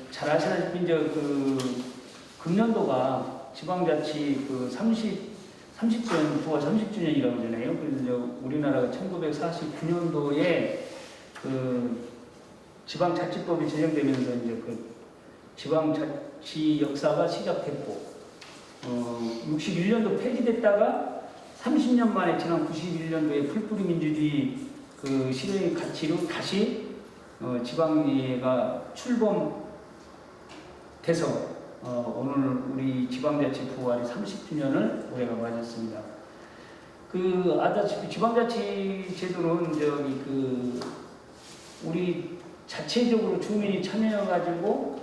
잘 아시다시피 이제 금년도가 지방자치 30주년, 부활 30주년이라고 하잖아요. 그래서 이제 우리나라가 1949년도에 지방자치법이 제정되면서 이제 지방자치 역사가 시작됐고, 61년도 폐지됐다가 30년 만에 지난 91년도에 풀뿌리 민주주의 실현의 가치로 다시 지방의회가 출범돼서 오늘 우리 지방자치 부활이 30주년을 올해가 맞았습니다. 아다시피 지방자치 제도는 우리 자체적으로 주민이 참여해가지고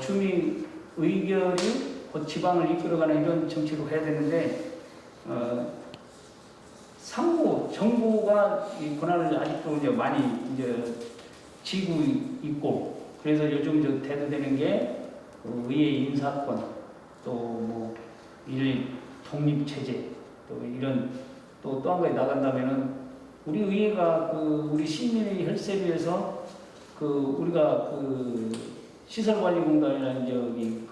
주민 의견이 지방을 이끌어가는 이런 정치로 해야 되는데, 상부 정부가 이 권한을 아직도 많이 쥐고 있고, 그래서 요즘 대두되는 게 의회 인사권, 또 일 독립체제, 또 이런 또 한 가지 나간다면은 우리 의회가 우리 시민의 혈세비에서 우리가 시설관리공단이라는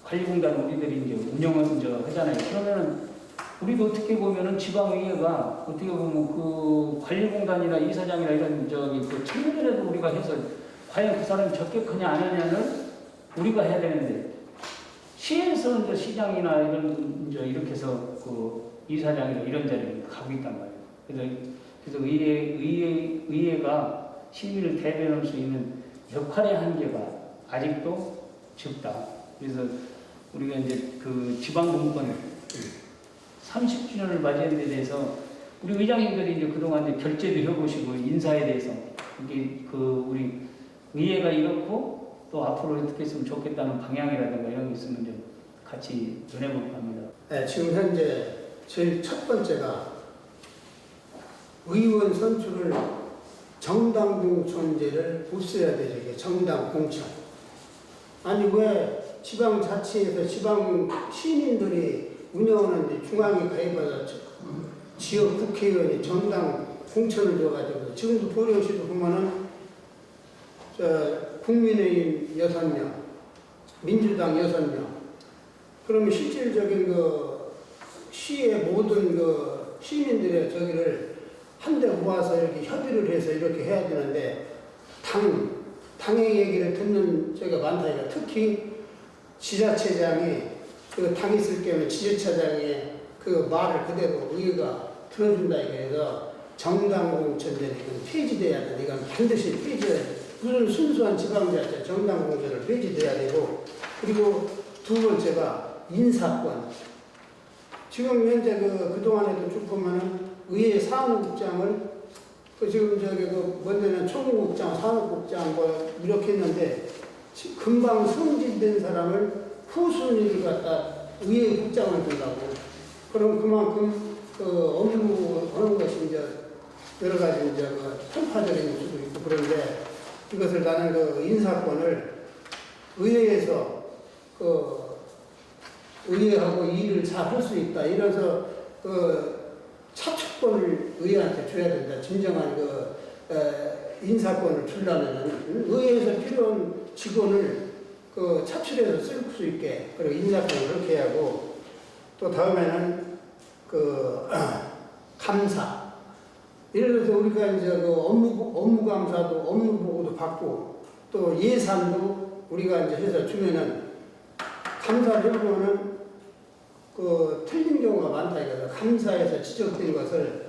관리공단 우리들이 운영을 하잖아요. 그러면은 우리도 어떻게 보면은 지방의회가 어떻게 보면 관리공단이나 이사장이나 이런 청년이라도 우리가 해서 과연 그 사람이 적격하냐 안 하냐는 우리가 해야 되는데, 시에서 이제 시장이나 이렇게 해서 이사장이나 이런 자리를 가고 있단 말이에요. 그래서 의회가 시민을 대변할 수 있는 역할의 한계가 아직도 적다. 그래서 우리가 이제 지방공권 30주년을 맞이하는 데 대해서 우리 의장님들이 그동안 결제도 해보시고 인사에 대해서 우리 의회가 이렇고 또 앞으로 어떻게 했으면 좋겠다는 방향이라든가 이런 게 있으면 좀 같이 전해볼까 합니다. 네, 지금 현재 제일 첫 번째가 의원 선출을 정당 공천제를 없애야 되죠. 이게 정당 공천. 아니 왜 지방자치에서 지방 시민들이 운영하는 중앙에 가입해서 지역 국회의원이 정당 공천을 줘가지고, 지금도 보령시도 보면은 국민의힘 6명, 민주당 6명. 그러면 실질적인 시의 모든 시민들의 저기를 한데 모아서 이렇게 협의를 해서 이렇게 해야 되는데, 당의 얘기를 듣는 저가 많다니까. 특히 지자체장이 당 있을 경우에 지자체장의 말을 그대로 의회가 들어준다 이거에서 정당 공천제는 이건 폐지돼야 돼. 이건 반드시 폐지해야 돼. 무슨 순수한 지방자치 정당 공천을 폐지돼야 되고, 그리고 두 번째가 인사권. 지금 현재 그동안에도 쭉 보면은 의회 사무국장을 지금 먼저는 총무국장, 사무국장 이렇게 했는데, 금방 승진된 사람을 후순위를 갖다 의회 국장을 둔다고. 그럼 그만큼 업무 하는 것이 여러 가지 편파적인 수도 있고, 그런데 이것을 나는 인사권을 의회에서 의회하고 일을 잘 할 수 있다. 이래서 차축권을 의회한테 줘야 된다. 진정한 인사권을 주려면은 의회에서 필요한 직원을 차출해서 쓸 수 있게, 그리고 인사권을 그렇게 하고, 또 다음에는 감사. 예를 들어서 우리가 이제 업무 감사도 업무 보고도 받고, 또 예산도 우리가 이제 해서 주면은 감사를 해보면은 틀린 경우가 많다 이거죠. 감사에서 지적된 것을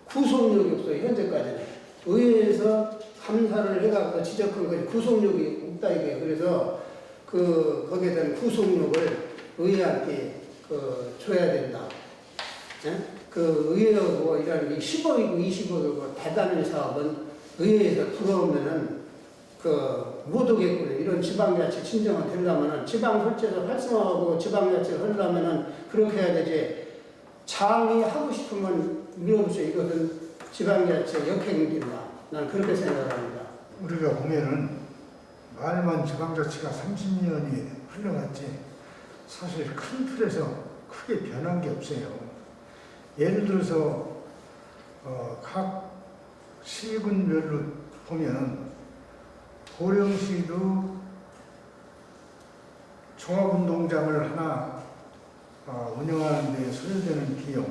구속력이 없어요. 현재까지는 의회에서 감사를 해갖고 지적한 것이 구속력이 없다 이거예요. 그래서 거기에 대한 구속력을 의회한테 줘야 된다. 네? 의회하고 이런 10억이고 20억이고 대단한 사업은 의회에서 들어오면은 못 오겠군요. 이런 지방자치 진정은 되려면은 지방설치에서 활성화하고 지방자치를 하려면은 그렇게 해야 되지. 장이 하고 싶으면 밀어붙여. 이것은 지방자치의 역행입니다. 난 그렇게 생각합니다. 우리가 보면은 말만 지방자치가 30년이 흘러갔지 사실 큰 틀에서 크게 변한 게 없어요. 예를 들어서 각 시군별로 보면은 고령시도 종합운동장을 하나 운영하는 데 소요되는 비용,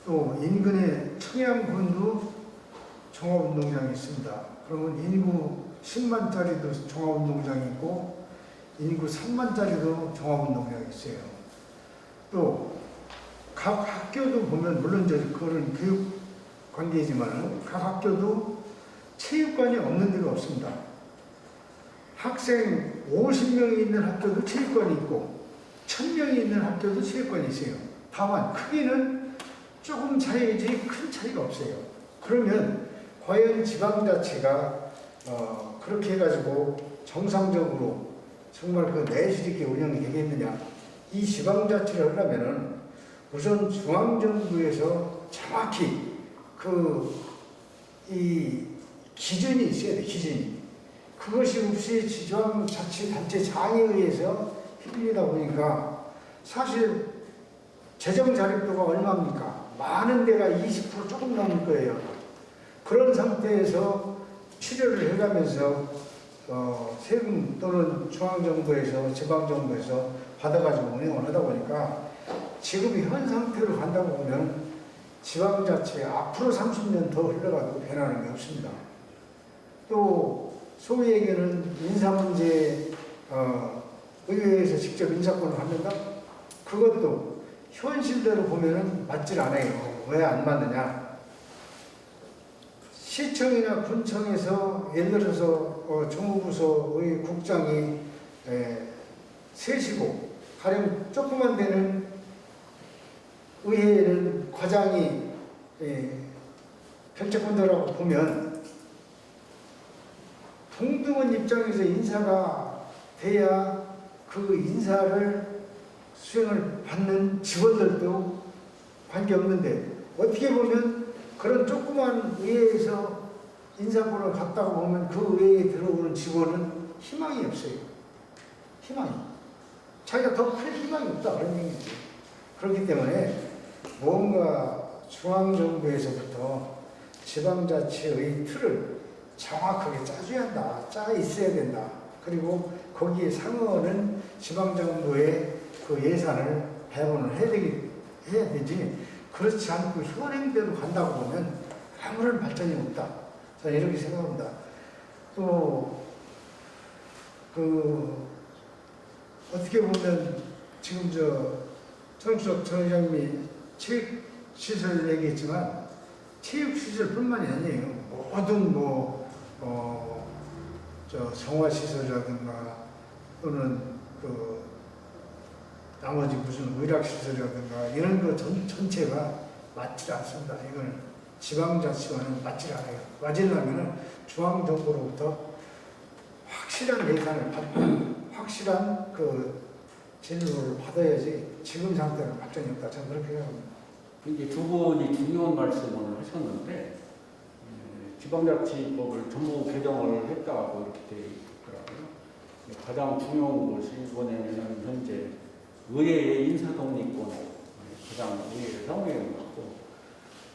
또 인근의 청양군도 종합운동장이 있습니다. 그러면 인구 10만짜리도 종합운동장이 있고 인구 3만짜리도 종합운동장이 있어요. 또 각 학교도 보면 물론 이제 그거는 교육 관계지만은 각 학교도 체육관이 없는 데가 없습니다. 학생 50명이 있는 학교도 체육관이 있고 1000명이 있는 학교도 체육관이 있어요. 다만 크기는 조금 차이지 큰 차이가 없어요. 그러면 과연 지방자치가 그렇게 해가지고 정상적으로 정말 그 내실 있게 운영이 되겠느냐? 이 지방자치를 하려면은 우선 중앙정부에서 정확히 이 기준이 있어야 돼, 기준이. 그것이 없이 지방자치단체장에 의해서 힘들다 보니까 사실 재정 자립도가 얼마입니까? 많은 데가 20% 조금 넘을 거예요. 그런 상태에서 치료를 해가면서 세금 또는 중앙정부에서 지방정부에서 받아가지고 운영을 하다 보니까 지금 현 상태로 간다고 보면 지방자치 앞으로 30년 더 흘러가도 변하는 게 없습니다. 또 소위 얘기하는 인사문제 의회에서 직접 인사권을 갖는다? 그것도 현실대로 보면은 맞질 않아요. 왜 안 맞느냐? 시청이나 군청에서 예를 들어서 정무부서의 국장이 셋이고 가령 조그만 데는 의회는 과장이 결재권자라고 보면 동등한 입장에서 인사가 돼야 그 인사를 수행을 받는 직원들도 관계없는데 어떻게 보면 그런 조그만 의회에서 인사권을 갖다가 보면 그 의회에 들어오는 직원은 희망이 없어요. 희망이. 자기가 더 큰 희망이 없다 그런 얘기죠. 그렇기 때문에 뭔가 중앙정부에서부터 지방자치의 틀을 정확하게 짜줘야 한다. 짜 있어야 된다. 그리고 거기에 상응하는 지방정부의 그 예산을 배분을 해야 되지. 그렇지 않고 현행대로 간다고 보면 아무런 발전이 없다. 저는 이렇게 생각합니다. 또 어떻게 보면 지금 정수석 전 의장님이 체육시설 얘기했지만 체육시설뿐만이 아니에요. 모든 성화시설이라든가 또는 나머지 무슨 의락시설이라든가 이런 거 전체가 맞지 않습니다. 이건 지방자치와는 맞지 않아요. 맞으려면 중앙정부로부터 확실한 예산을 받고 확실한 진로를 받아야지 지금 상태로 발전이 없다. 저는 그렇게 생각합니다. 이제 두 분이 중요한 말씀을 하셨는데 지방자치법을 전부 개정을 했다고 이렇게 되어 있더라고요. 가장 중요한 것이 이번에는 현재 의회의 인사독립권 가장 의회를 사용하는 것고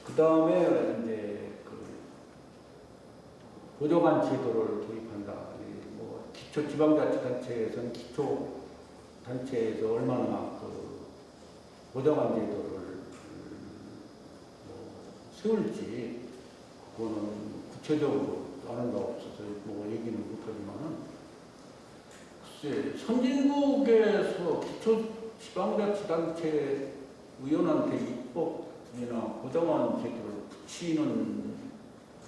그 다음에 이제 보조관 제도를 도입한다. 기초지방자치단체에서는 기초단체에서 얼마나 보조관 제도를 세울지 그거는 구체적으로 아는 거 없어서 얘기는 못하지만은 글쎄 선진국에서 기초지방자치단체 의원한테 입법이나 보조관 제도를 붙이는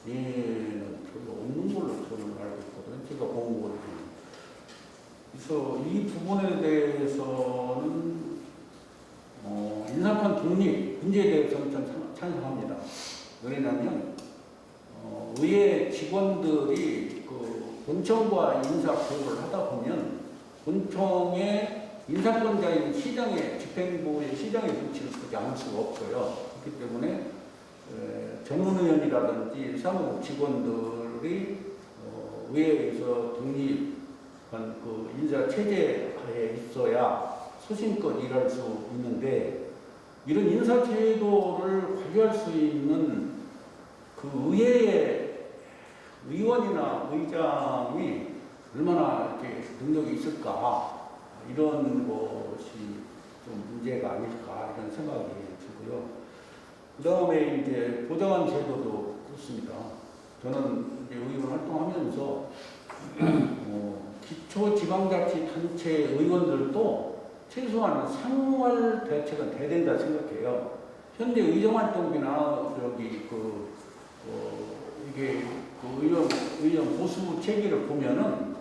예는 별로 없는 걸로 저는 알고 있거든요. 제가 본 거를. 그래서 이 부분에 대해서는 인사권 독립 문제에 대해서는 전 찬성합니다. 왜냐하면 의회 직원들이 본청과 인사 교육을 하다 보면 본청의 인사권자인 시장의 집행부의 시장의 눈치를 보지 않을 수가 없어요. 그렇기 때문에 전문의원이라든지 사무국 직원들이 의회에서 독립한 인사 체제에 있어야 소신껏 일할 수 있는데 이런 인사 제도를 관리할 수 있는 그 의회의 의원이나 의장이 얼마나 이렇게 능력이 있을까 이런 것이 좀 문제가 아닐까 이런 생각이 들고요. 그 다음에 이제 보좌관 제도도 그렇습니다. 저는 이제 의원 활동하면서 기초지방자치단체 의원들도 최소한 생활 대책은 돼야 된다 생각해요. 현재 의정활동비나 이게 의원 보수 체계를 보면은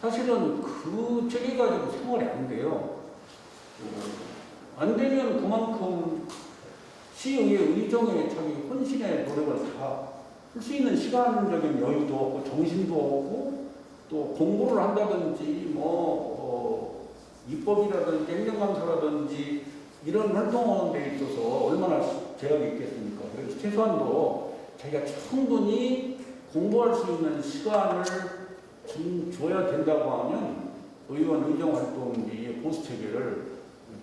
사실은 그 체계 가지고 생활이 안 돼요. 안 되면 그만큼 시의회 의정에 자기 혼신의 노력을 다 할 수 있는 시간적인 여유도 없고 정신도 없고 또 공부를 한다든지 입법이라든지 행정감사라든지 이런 활동하는 데 있어서 얼마나 제약이 있겠습니까? 그래서 최소한도 자기가 충분히 공부할 수 있는 시간을 줘야 된다고 하면 의원 의정활동비의 보수체계를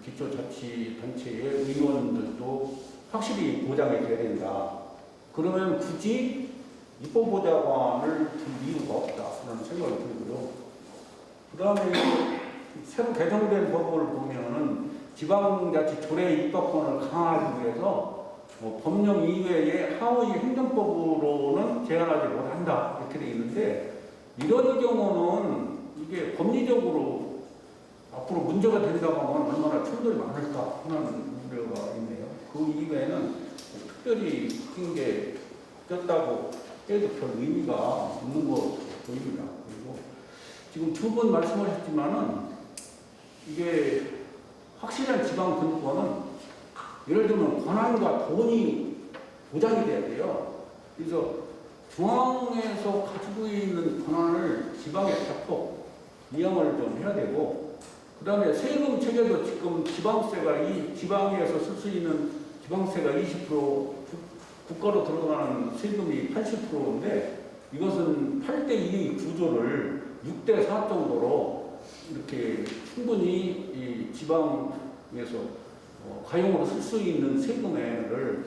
기초자치단체의 의원들도 확실히 보장해 줘야 된다. 그러면 굳이 입법보좌관을 둘 이유가 없다. 그런 생각이 들고요. 그 다음에 새로 개정된 법을 보면은 지방자치 조례 입법권을 강화하기 위해서 법령 이외에 하위 행정법으로는 제한하지 못한다. 이렇게 되어 있는데 이런 경우는 이게 법리적으로 앞으로 문제가 된다고 하면 얼마나 충돌이 많을까 하는 우려가 있네요. 그 이외에는 특별히 큰 게 꼈다고 해도 별 의미가 없는 것 보입니다. 그리고 지금 두 번 말씀하셨지만은 이게 확실한 지방 분권은 예를 들면 권한과 돈이 보장이 돼야 돼요. 그래서 중앙에서 가지고 있는 권한을 지방에 자꾸 이양을 좀 해야 되고, 그 다음에 세금 체계도 지금 지방세가 지방에서 쓸 수 있는 지방세가 20%, 국가로 들어가는 세금이 80%인데 이것은 8대2 구조를 6대4 정도로 이렇게 충분히 이 지방에서 가용으로 쓸 수 있는 세금을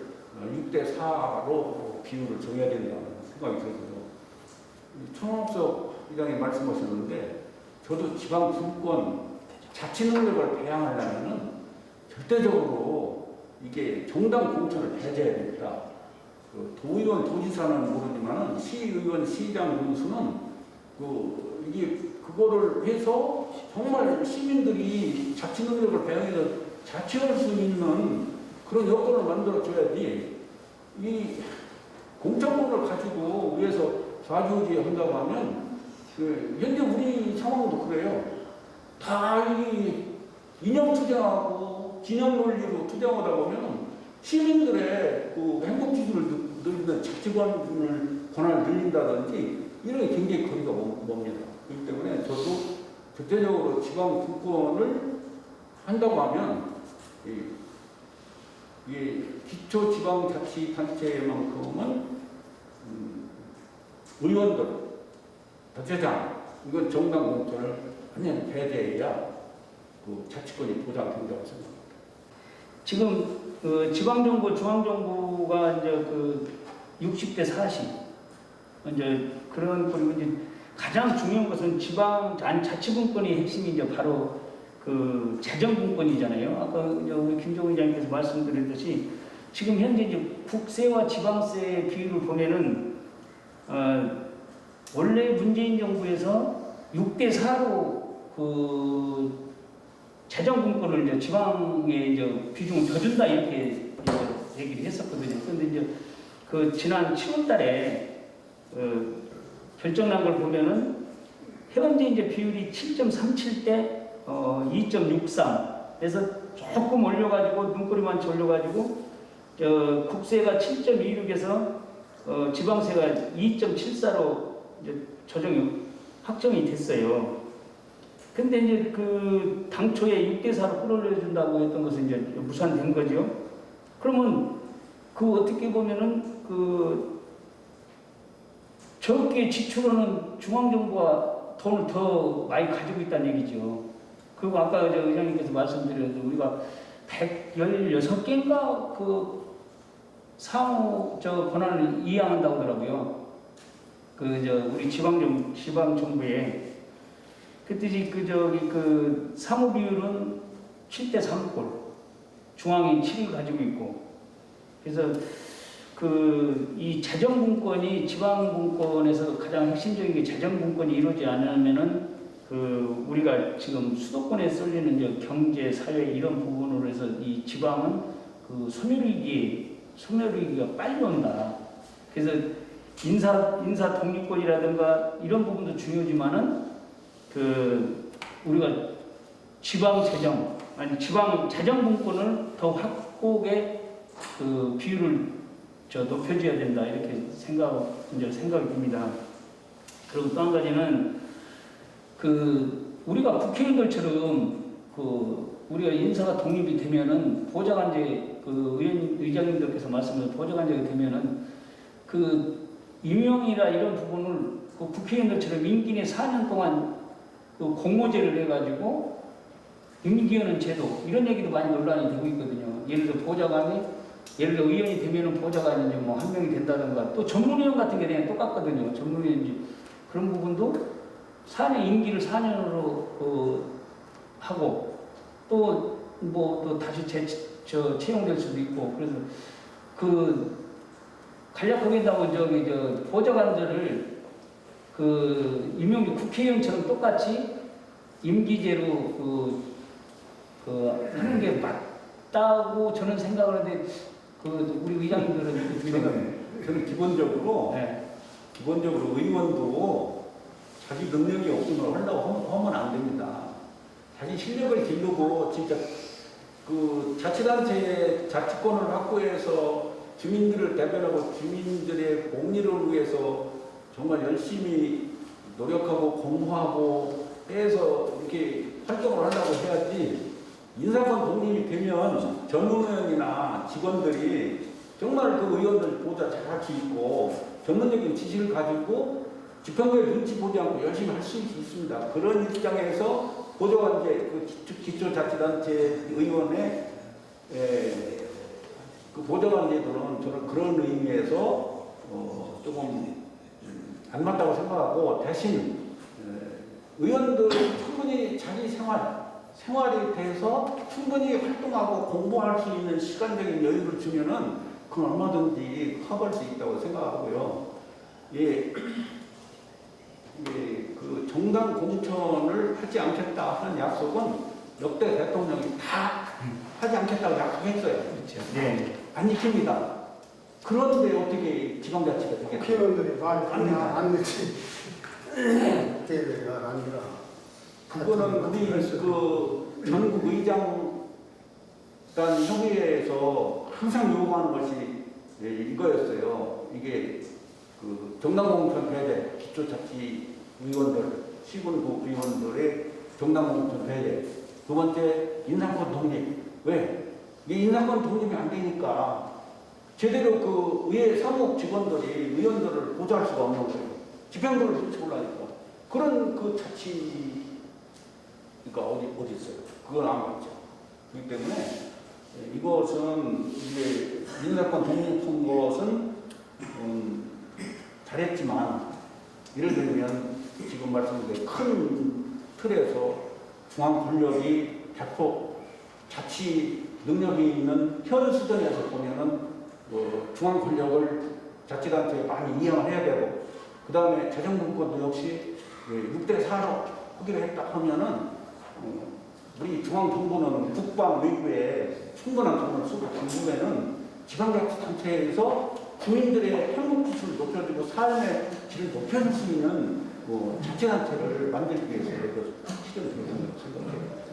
6대4로 비율을 정해야 된다는 생각이 들고요. 천옥석 회장이 말씀하셨는데 저도 지방 분권 자치 능력을 배양하려면은 절대적으로 이게 정당 공천을 배제해야 됩니다. 도의원, 도지사는 모르지만은 시의원, 시장 군수는 그거를 해서 정말 시민들이 자치 능력을 배양해서 자치할 수 있는 그런 여건을 만들어줘야지 이 공천권을 가지고 위해서 좌지우지 한다고 하면 현재 우리 상황도 그래요. 다 이념 투쟁하고 진영 논리로 투쟁하다 보면 시민들의 그 행복 기준을 늘리는 자치권을 권한을 늘린다든지 이런 게 굉장히 거리가 멉니다. 그렇기 때문에 저도 절대적으로 지방 분권을 한다고 하면 이 기초지방자치단체만큼은 의원들, 대체장 이건 정당 공천을 완전히 배제해야 그 자치권이 보장된다고 생각합니다. 지금 지방정부, 중앙정부가 이제 60대 40 이제 그런 그리고 이제 가장 중요한 것은 자치분권의 핵심이 이제 바로 그 재정분권이잖아요. 아까 이제 우리 김종훈 의장님께서 말씀드렸듯이 지금 현재 이제 국세와 지방세 비율을 보면은 원래 문재인 정부에서 6대 4로 그 재정분권을 이제 지방에 이제 비중을 더 준다 이렇게 얘기를 했었거든요. 그런데 이제 그 지난 7월달에 결정난 걸 보면은 현재 이제 비율이 7.37대 2.63. 그래서 조금 올려가지고 눈꼬리만 올려가지고 국세가 7.26에서 지방세가 2.74로 이제 확정이 됐어요. 근데 이제 그 당초에 6대4로 끌어올려준다고 했던 것은 이제 무산된 거죠. 그러면 그 어떻게 보면은 적게 지출하는 중앙정부가 돈을 더 많이 가지고 있다는 얘기죠. 그리고 아까 의장님께서 말씀드렸는데 우리가 116개인가 그 사무 권한을 이양한다고 하더라고요. 우리 지방정부에. 그때 그 사무 비율은 7대 3꼴, 중앙이 7을 가지고 있고, 그래서 이 자정분권이 지방분권에서 가장 핵심적인 게 자정분권이 이루어지지 않으면은 우리가 지금 수도권에 쏠리는 이제 경제, 사회 이런 부분으로 해서 이 지방은 소멸위기가 빨리 온다. 그래서 인사 독립권이라든가 이런 부분도 중요하지만은 우리가 지방 자정분권을 더 확고하게 비율을 높여줘야 된다 이렇게 생각이 듭니다. 그리고 또 한 가지는 우리가 국회의원들처럼 우리가 인사가 독립이 되면은 보좌관제 의장님들께서 말씀하신 보좌관제가 되면은 임용이나 이런 부분을 국회의원들처럼 임기 내 4년 동안 공모제를 해가지고 임기하는 제도 이런 얘기도 많이 논란이 되고 있거든요. 예를 들어 의원이 되면은 보좌관이 이제 뭐 한 명이 된다든가 또 전문위원 같은 게 그냥 똑같거든요. 전문위원이 그런 부분도 4년 임기를 4년으로 하고 또 다시 채용될 수도 있고 그래서 간략하게 한다면 보좌관들을 임용직 국회의원처럼 똑같이 임기제로 하는 게 맞다고 저는 생각을 하는데 우리 의장님들은 저는 기본적으로 의원도 자기 능력이 없으면 하려고 하면 안 됩니다. 자기 실력을 기르고 진짜 자치단체의 자치권을 확보해서 주민들을 대변하고 주민들의 복리를 위해서 정말 열심히 노력하고 공부하고 해서 이렇게 활동을 하려고 해야지 인사권 독립이 되면 전문위원이나 직원들이 정말 의원들 보다 잘할수 있고 전문적인 지식을 가지고 지평구의 눈치 보지 않고 열심히 할 수 있습니다. 그런 입장에서 보좌관제 기초자치단체 의원의 보좌관제도는 저는 그런 의미에서 조금 안 맞다고 생각하고 대신 의원들 충분히 자기 생활에 대해서 충분히 활동하고 공부할 수 있는 시간적인 여유를 주면은 그건 얼마든지 커버할 수 있다고 생각하고요. 정당 공천을 하지 않겠다 하는 약속은 역대 대통령이 다 하지 않겠다고 약속했어요. 그렇죠. 네. 안 지킵니다. 그런데 어떻게 지방자치가 되겠어요? 국회의원들이 말이 안 듣지. 국회의원들이 안 들어. 그거는 우리 전국 의장단 협의회에서 항상 요구하는 것이 이거였어요. 이게 정당공천 배제, 기초자치 의원들, 시군구 의원들의 정당공천 배제. 두 번째, 인사권 독립. 왜? 이게 인사권 독립이 안 되니까 제대로 의회 사무국 직원들이 의원들을 보좌할 수가 없는 거예요. 집행부를 훔쳐올라니까. 그런 자치가 어디 있어요? 그건 안 맞죠. 그렇기 때문에 이것은 이제 인사권 독립한 것은 잘했지만 예를 들면 지금 말씀드린 큰 틀에서 중앙 권력이 자치 능력이 있는 현 수준에서 보면은 중앙 권력을 자치단체에 많이 이양을 해야 되고 그 다음에 자정분권도 역시 6대 4로 하기로 했다 하면은 우리 중앙정부는 국방 외교에 충분한 돈을 쓰고 당분에는 지방자치단체에서 주민들의 행복 기술을 높여주고 삶의 질을 높여줄 수 있는 자치단체를 만들기 위해서 시도를 되는 생각해요.